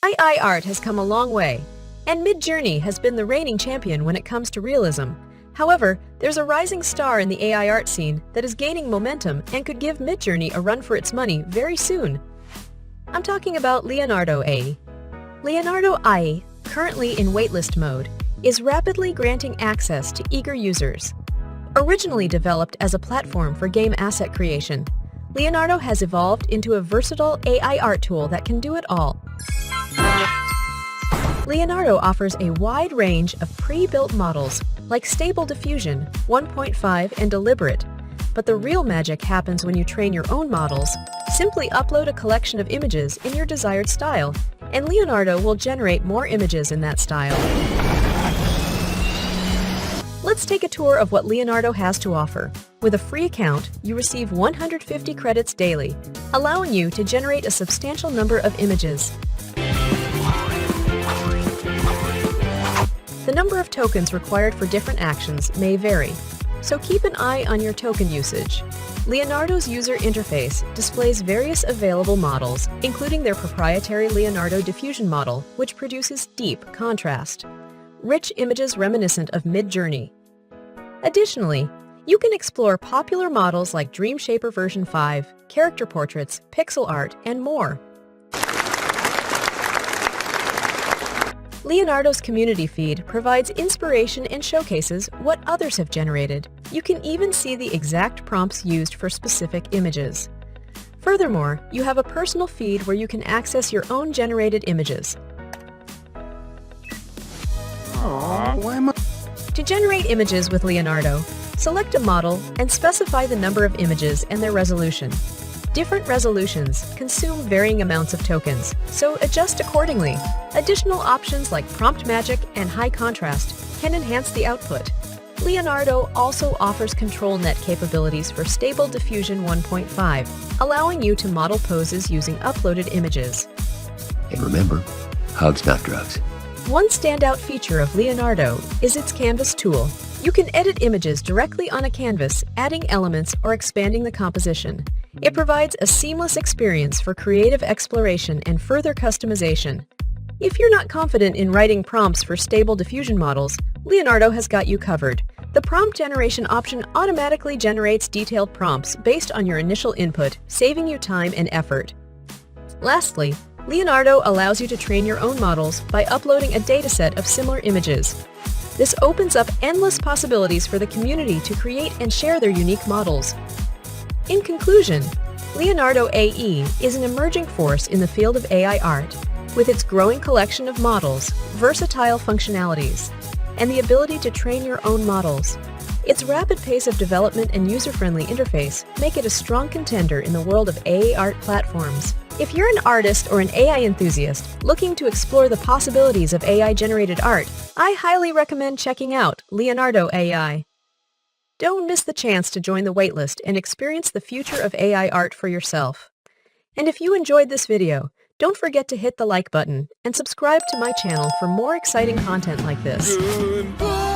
AI art has come a long way, and MidJourney has been the reigning champion when it comes to realism. However, there's a rising star in the AI art scene that is gaining momentum and could give MidJourney a run for its money very soon. I'm talking about Leonardo.ai. Leonardo.ai, currently in waitlist mode, is rapidly granting access to eager users. Originally developed as a platform for game asset creation, Leonardo has evolved into a versatile AI art tool that can do it all. Leonardo offers a wide range of pre-built models like Stable Diffusion, 1.5, and Deliberate. But the real magic happens when you train your own models. Simply upload a collection of images in your desired style, and Leonardo will generate more images in that style. Let's take a tour of what Leonardo has to offer. With a free account, you receive 150 credits daily, allowing you to generate a substantial number of images. The number of tokens required for different actions may vary, so keep an eye on your token usage. Leonardo's user interface displays various available models, including their proprietary Leonardo Diffusion model, which produces deep contrast, rich images reminiscent of MidJourney. Additionally, you can explore popular models like Dreamshaper version 5, character portraits, pixel art, and more. Leonardo's community feed provides inspiration and showcases what others have generated. You can even see the exact prompts used for specific images. Furthermore, you have a personal feed where you can access your own generated images. To generate images with Leonardo, select a model and specify the number of images and their resolution. Different resolutions consume varying amounts of tokens, so adjust accordingly. Additional options like prompt magic and high contrast can enhance the output. Leonardo also offers control net capabilities for Stable Diffusion 1.5, allowing you to model poses using uploaded images. And remember, hugs not drugs. One standout feature of Leonardo is its canvas tool. You can edit images directly on a canvas, adding elements or expanding the composition. It provides a seamless experience for creative exploration and further customization. If you're not confident in writing prompts for Stable Diffusion models, Leonardo has got you covered. The prompt generation option automatically generates detailed prompts based on your initial input, saving you time and effort. Lastly, Leonardo allows you to train your own models by uploading a dataset of similar images. This opens up endless possibilities for the community to create and share their unique models. In conclusion, Leonardo.ai is an emerging force in the field of AI art, with its growing collection of models, versatile functionalities, and the ability to train your own models. Its rapid pace of development and user-friendly interface make it a strong contender in the world of AI art platforms. If you're an artist or an AI enthusiast looking to explore the possibilities of AI-generated art, I highly recommend checking out Leonardo.ai. Don't miss the chance to join the waitlist and experience the future of AI art for yourself. And if you enjoyed this video, don't forget to hit the like button and subscribe to my channel for more exciting content like this. Goodbye.